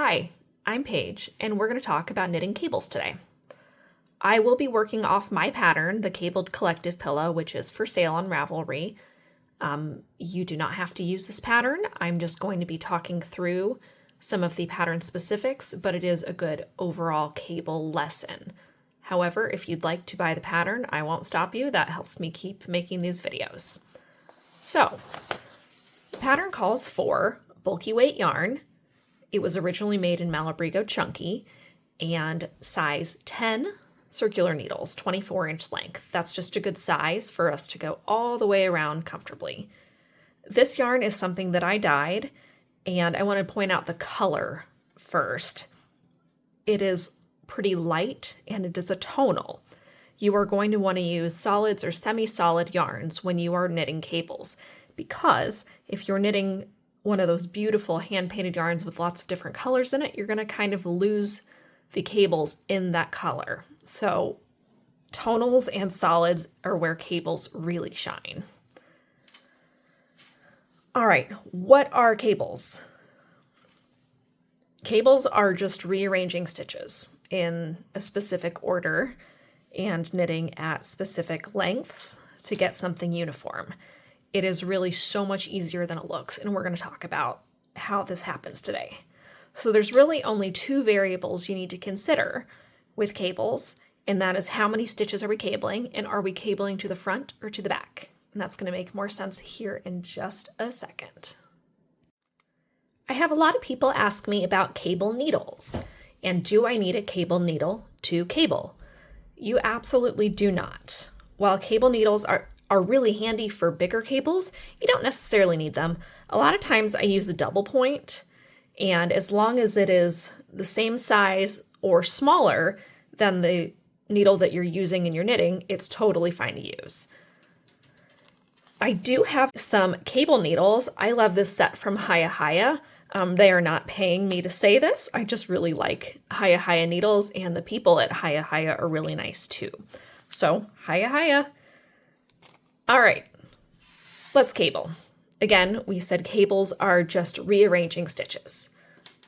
Hi, I'm Paige, and we're going to talk about knitting cables today. I will be working off my pattern, the Cabled Collective Pillow, which is for sale on Ravelry. You do not have to use this pattern. I'm just going to be talking through some of the pattern specifics, but it is a good overall cable lesson. However, if you'd like to buy the pattern, I won't stop you. That helps me keep making these videos. So, the pattern calls for bulky weight yarn. It was originally made in Malabrigo Chunky and size 10 circular needles, 24-inch length. That's just a good size for us to go all the way around comfortably. This yarn is something that I dyed, and I want to point out the color first. It is pretty light and it is a tonal. You are going to want to use solids or semi-solid yarns when you are knitting cables, because if you're knitting one of those beautiful hand-painted yarns with lots of different colors in it, you're going to kind of lose the cables in that color. So tonals and solids are where cables really shine. All right, what are cables? Cables are just rearranging stitches in a specific order and knitting at specific lengths to get something uniform. It is really so much easier than it looks, and we're going to talk about how this happens today. So there's really only two variables you need to consider with cables, and that is how many stitches are we cabling, and are we cabling to the front or to the back? And that's going to make more sense here in just a second. I have a lot of people ask me about cable needles, and do I need a cable needle to cable? You absolutely do not. While cable needles are really handy for bigger cables, you don't necessarily need them. A lot of times I use a double point, and as long as it is the same size or smaller than the needle that you're using in your knitting, it's totally fine to use. I do have some cable needles. I love this set from Hiya Hiya. They are not paying me to say this. I just really like Hiya Hiya needles, and the people at Hiya Hiya are really nice too. So, Hiya Hiya. All right, let's cable. Again, we said cables are just rearranging stitches.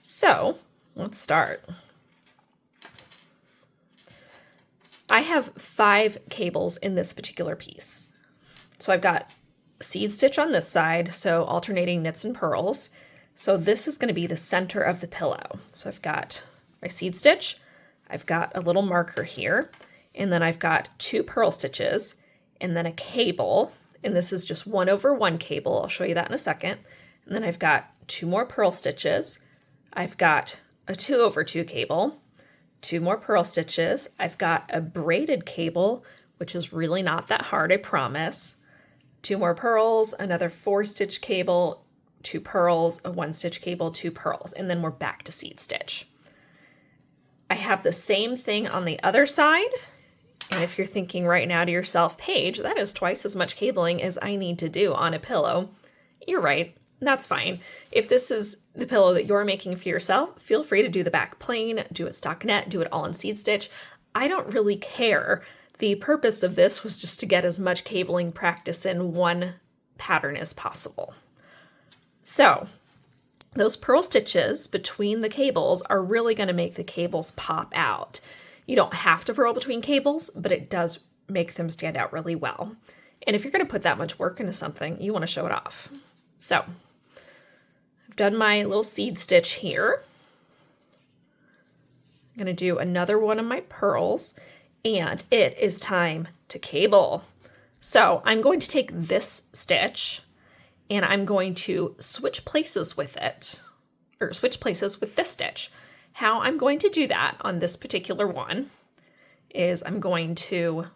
So let's start. I have 5 cables in this particular piece. So I've got seed stitch on this side, so alternating knits and purls. So this is going to be the center of the pillow. So I've got my seed stitch, I've got a little marker here, and then I've got 2 purl stitches, and then a cable, and this is just 1/1 cable. I'll show you that in a second. And then I've got 2 more purl stitches. I've got a 2/2 cable, 2 more purl stitches. I've got a braided cable, which is really not that hard, I promise. 2 more purls, another 4-stitch cable, 2 purls, a 1-stitch cable, 2 purls, and then we're back to seed stitch. I have the same thing on the other side. And if you're thinking right now to yourself, Paige, that is twice as much cabling as I need to do on a pillow, you're right. That's fine. If this is the pillow that you're making for yourself, feel free to do the back plain, do it stockinette, do it all in seed stitch. I don't really care. The purpose of this was just to get as much cabling practice in one pattern as possible. So those purl stitches between the cables are really going to make the cables pop out. You don't have to purl between cables, but it does make them stand out really well. And if you're going to put that much work into something, you want to show it off. So I've done my little seed stitch here. I'm going to do another one of my purls, and it is time to cable. So I'm going to take this stitch and I'm going to switch places with it, or switch places with this stitch. How I'm going to do that on this particular one is I'm going to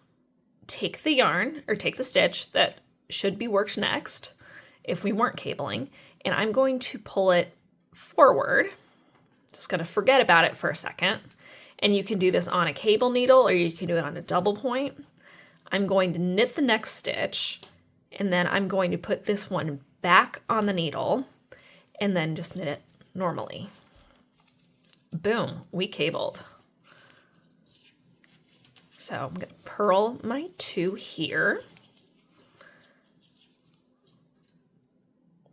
take the yarn, or take the stitch that should be worked next if we weren't cabling, and I'm going to pull it forward. Just going to forget about it for a second. And you can do this on a cable needle, or you can do it on a double point. I'm going to knit the next stitch, and then I'm going to put this one back on the needle, and then just knit it normally. Boom, we cabled. So I'm going to purl my 2 here.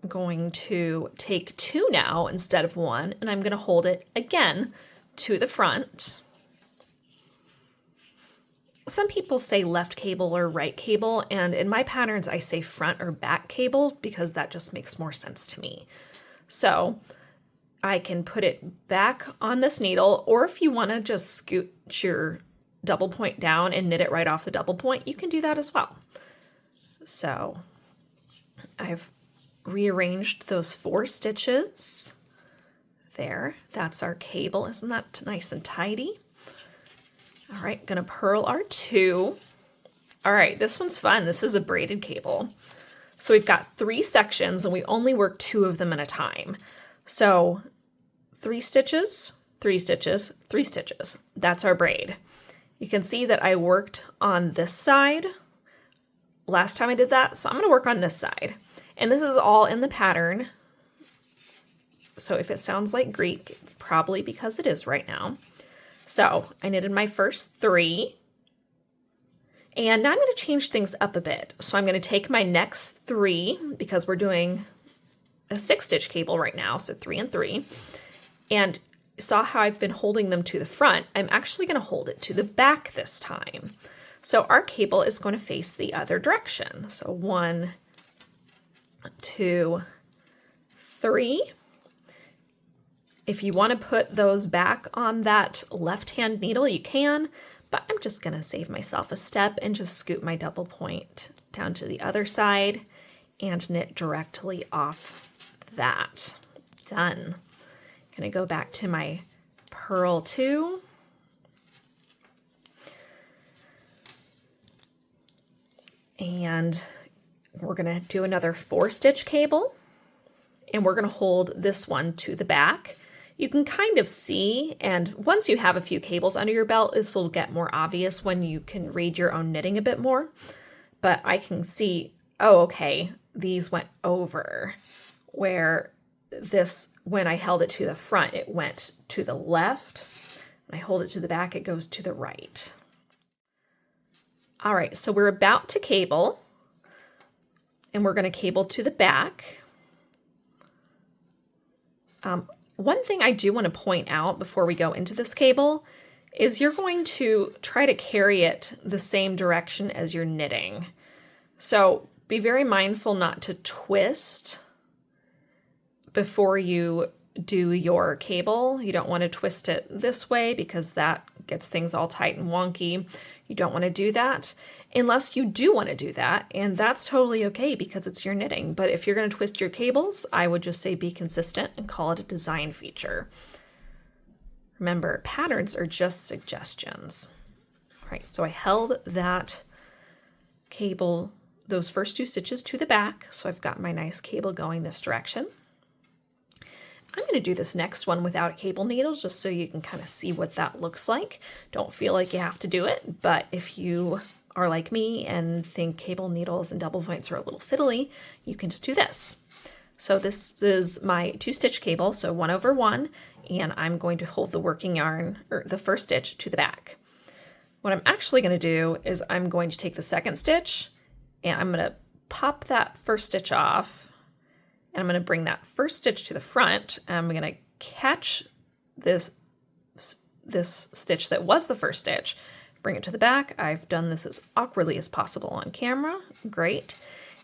going to take 2 now instead of 1, and I'm going to hold it again to the front. Some people say left cable or right cable, and in my patterns I say front or back cable because that just makes more sense to me. So I can put it back on this needle, or if you want to just scoot your double point down and knit it right off the double point, you can do that as well. So I've rearranged those 4 stitches there. That's our cable. Isn't that nice and tidy? All right, gonna purl our 2. All right, this one's fun. This is a braided cable. So we've got 3 sections and we only work 2 of them at a time. So 3 stitches, 3 stitches, 3 stitches. That's our braid. You can see that I worked on this side last time I did that, so I'm gonna work on this side. And this is all in the pattern. So if it sounds like Greek, it's probably because it is right now. So I knitted my first 3. And now I'm going to change things up a bit. So I'm going to take my next 3, because we're doing a 6-stitch cable right now, so 3 and 3. And saw how I've been holding them to the front. I'm actually going to hold it to the back this time. So our cable is going to face the other direction. So 1, 2, 3. If you want to put those back on that left-hand needle, you can, but I'm just going to save myself a step and just scoot my double point down to the other side and knit directly off that. Done. Going to go back to my purl 2. And we're going to do another 4-stitch cable, and we're going to hold this one to the back. You can kind of see, and once you have a few cables under your belt, this will get more obvious when you can read your own knitting a bit more. But I can see, oh, okay, these went over, where this, when I held it to the front, it went to the left. When I hold it to the back, it goes to the right. All right, so we're about to cable, and we're going to cable to the back. One thing I do want to point out before we go into this cable is you're going to try to carry it the same direction as you're knitting. So be very mindful not to twist before you do your cable. You don't want to twist it this way because that gets things all tight and wonky. You don't want to do that unless you do want to do that, and that's totally okay because it's your knitting. But if you're going to twist your cables, I would just say be consistent and call it a design feature. Remember, patterns are just suggestions. All right, so I held that cable, those first 2 stitches to the back, so I've got my nice cable going this direction. I'm going to do this next one without a cable needle just so you can kind of see what that looks like. Don't feel like you have to do it, but if you are like me and think cable needles and double points are a little fiddly, you can just do this. So this is my 2-stitch cable, so 1 over 1, and I'm going to hold the working yarn, or the first stitch, to the back. What I'm actually going to do is I'm going to take the 2nd stitch and I'm going to pop that 1st stitch off, and I'm going to bring that 1st stitch to the front, and I'm going to catch this stitch that was the 1st stitch, bring it to the back. I've done this as awkwardly as possible on camera. Great.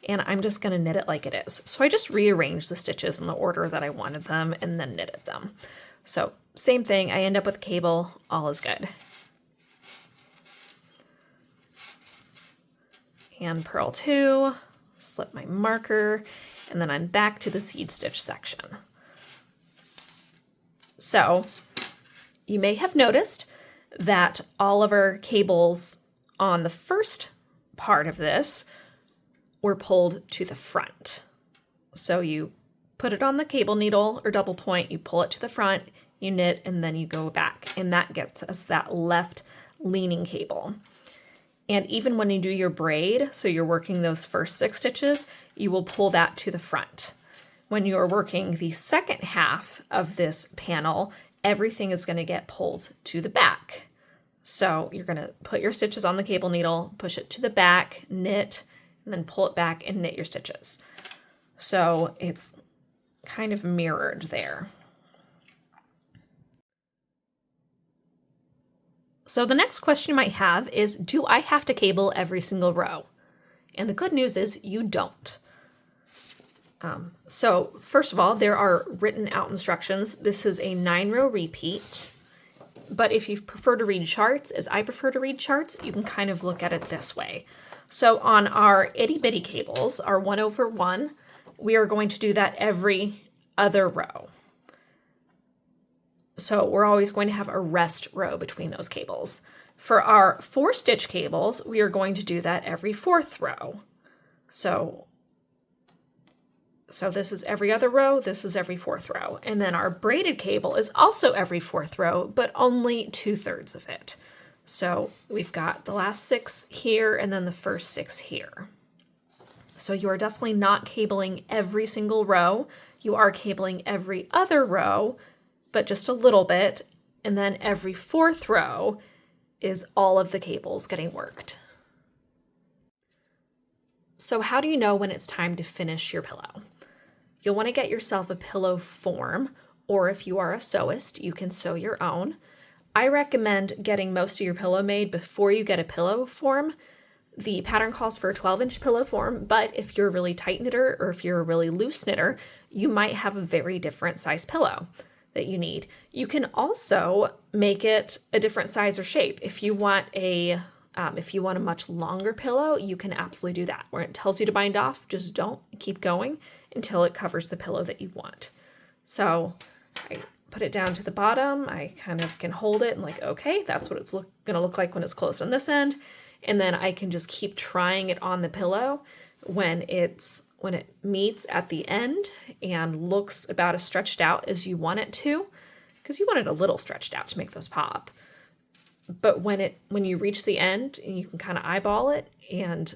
And I'm just going to knit it like it is. So I just rearranged the stitches in the order that I wanted them and then knitted them. So same thing, I end up with a cable, all is good. And purl 2, slip my marker, and then I'm back to the seed stitch section. So you may have noticed that all of our cables on the first part of this were pulled to the front. So you put it on the cable needle or double point, you pull it to the front, you knit, and then you go back, and that gets us that left leaning cable. And even when you do your braid, so you're working those first 6 stitches, you will pull that to the front. When you're working the second half of this panel, everything is going to get pulled to the back. So you're going to put your stitches on the cable needle, push it to the back, knit, and then pull it back and knit your stitches. So it's kind of mirrored there. So the next question you might have is, do I have to cable every single row? And the good news is you don't. So first of all, there are written out instructions. This is a 9-row repeat. But if you prefer to read charts, as I prefer to read charts, you can kind of look at it this way. So on our itty bitty cables, our 1/1, we are going to do that every other row. So we're always going to have a rest row between those cables. For our 4-stitch cables, we are going to do that every 4th row. So this is every other row, this is every 4th row. And then our braided cable is also every 4th row, but only 2/3 of it. So we've got the last 6 here and then the first 6 here. So you are definitely not cabling every single row. You are cabling every other row, but just a little bit. And then every 4th row is all of the cables getting worked. So how do you know when it's time to finish your pillow? You'll want to get yourself a pillow form, or if you are a sewist, you can sew your own. I recommend getting most of your pillow made before you get a pillow form. The pattern calls for a 12-inch pillow form, but if you're a really tight knitter or if you're a really loose knitter, you might have a very different size pillow that you need. You can also make it a different size or shape. If you want a much longer pillow, you can absolutely do that. Where it tells you to bind off, just don't keep going until it covers the pillow that you want. So I put it down to the bottom. I kind of can hold it and like, okay, that's what it's gonna look like when it's closed on this end. And then I can just keep trying it on the pillow when it meets at the end and looks about as stretched out as you want it to, because you want it a little stretched out to make those pop. But when you reach the end, you can kind of eyeball it and,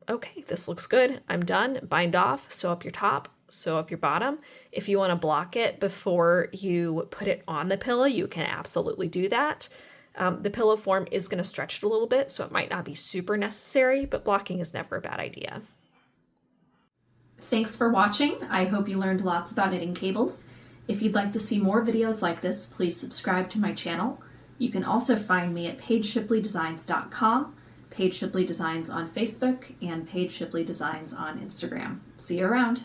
okay, this looks good. I'm done. Bind off, sew up your top, sew up your bottom. If you want to block it before you put it on the pillow, you can absolutely do that. The pillow form is going to stretch it a little bit, so it might not be super necessary, but blocking is never a bad idea. Thanks for watching. I hope you learned lots about knitting cables. If you'd like to see more videos like this, please subscribe to my channel. You can also find me at PaigeShipleyDesigns.com, Paige Shipley Designs on Facebook, and Paige Shipley Designs on Instagram. See you around.